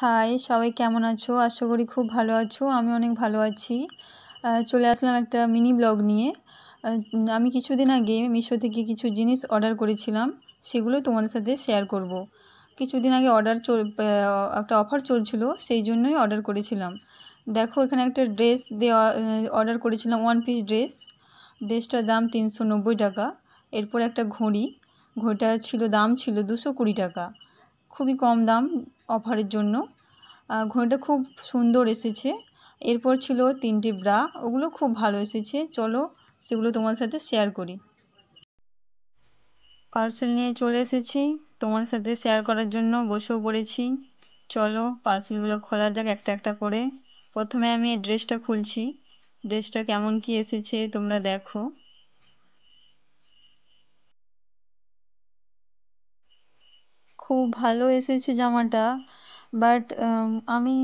High, সবাই কেমন আছো? আশা করি খুব ভালো আছো। আমি অনেক ভালো আছি। চলে আসলাম একটা মিনি ব্লগ নিয়ে। আমি কিছুদিন আগে মিশো থেকে কিছু জিনিস অর্ডার করেছিলাম, সেগুলো তোমাদের সাথে শেয়ার করব। কিছুদিন আগে একটা অফার চলছিল, সেই জন্যই অর্ডার করেছিলাম। দেখো, এখানে একটা ড্রেস অর্ডার করেছিলাম, ওয়ান পিস ড্রেসটার দাম 390 টাকা। এরপর একটা ঘড়িটার দাম ছিল 220 টাকা, খুবই কম দাম অফারের জন্য। ঘড়িটা খুব সুন্দর এসেছে। এরপর ছিল 3টে ব্রা, ওগুলো খুব ভালো এসেছে। চলো সেগুলো তোমার সাথে শেয়ার করি। পার্সেল নিয়ে চলে এসেছি, তোমার সাথে শেয়ার করার জন্য বসেও পড়েছি। চলো পার্সেলগুলো খোলা যাক একটা একটা করে। প্রথমে আমি এই ড্রেসটা খুলছি। ড্রেসটা কেমন কি এসেছে তোমরা দেখো। খুব ভালো এসেছে জামাটা, বাট আমি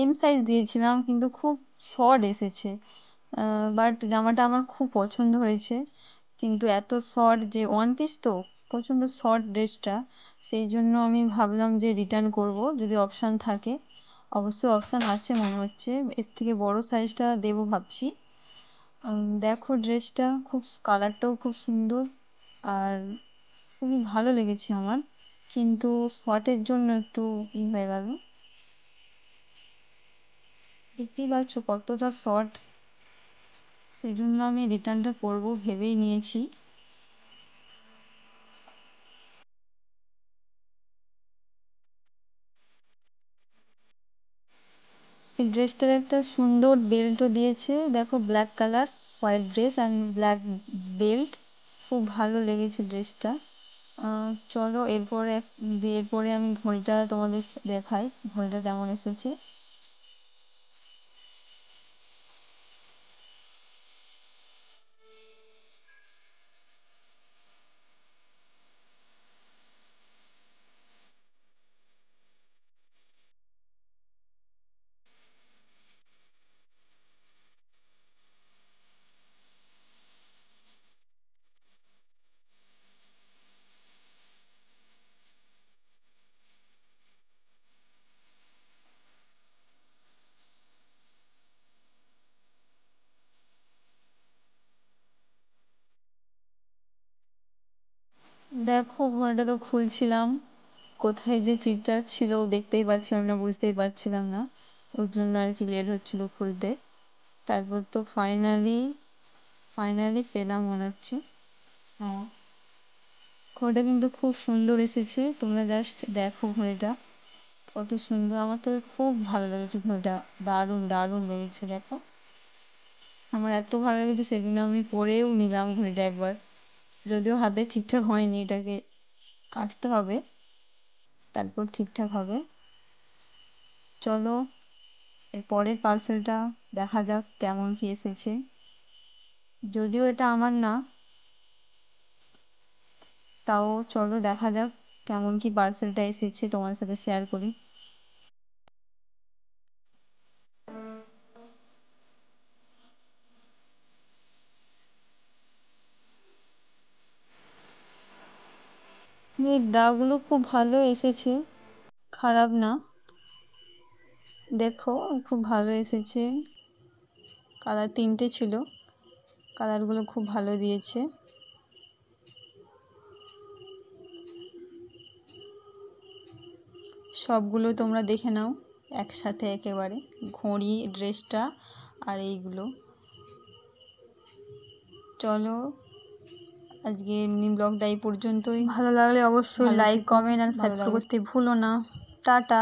এম সাইজ দিয়েছিলাম, কিন্তু খুব শর্ট এসেছে। বাট জামাটা আমার খুব পছন্দ হয়েছে, কিন্তু এত শর্ট, যে ওয়ান পিস তো প্রচণ্ড শর্ট ড্রেসটা। সেই জন্য আমি ভাবলাম যে রিটার্ন করব, যদি অপশান থাকে। অবশ্যই অপশান আছে মনে হচ্ছে, এর থেকে বড় সাইজটা দেবো ভাবছি। দেখো ড্রেসটা কালারটাও খুব সুন্দর, আর খুবই ভালো লেগেছে আমার, কিন্তু শর্টের জন্য একটু হয়ে গেল। দেখতেই পাচ্ছ কতটা শর্ট, সেই জন্য আমি রিটার্নটা করবো ভেবেই নিয়েছি। এই ড্রেসটার একটা সুন্দর বেল্টও দিয়েছে, দেখো black colour, white dress and black belt. খুব ভালো লেগেছে ড্রেসটা। চলো এরপরে আমি ঘড়িটা তোমাদের দেখাই, ঘড়িটা কেমন এসেছে। দেখো ঘড়িটা তো খুলছিলাম, কোথায় যে চিটটা ছিল দেখতেই পাচ্ছিলাম না, বুঝতেই পারছিলাম না, ওর জন্য আর কি লেট হচ্ছিল খুলতে। তারপর তো ফাইনালি পেলাম মনে হচ্ছে। হ্যাঁ, ঘড়িটা কিন্তু খুব সুন্দর এসেছে, তোমরা জাস্ট দেখো ঘড়িটা কত সুন্দর। আমার তো খুব ভালো লেগেছে ঘড়িটা, দারুণ দারুণ লেগেছে। দেখো আমার এত ভালো লেগেছে, সেদিন আমি পরেও নিলাম ঘড়িটা একবার, যদিও হাতে ঠিকঠাক হয়নি, এটাকে কাটতে হবে, তারপর ঠিকঠাক হবে। চলো এর পরের পার্সেলটা দেখা যাক কেমন কি এসেছে। যদিও এটা আমার না, তাও চলো দেখা যাক কেমন কি পার্সেলটা এসেছে, তোমার সাথে শেয়ার করি। এই ব্রাগুলো খুব ভালো এসেছে, খারাপ না। দেখো খুব ভালো এসেছে, কালার 3টে ছিল, কালারগুলো খুব ভালো দিয়েছে। সবগুলো তোমরা দেখে নাও একসাথে একেবারে, ঘড়ি, ড্রেসটা আর এইগুলো। চলো আজকে মিনি ব্লগটা এই পর্যন্তই। ভালো লাগলে অবশ্যই লাইক, কমেন্ট আর সাবস্ক্রাইব করতে ভুলো না। টাটা।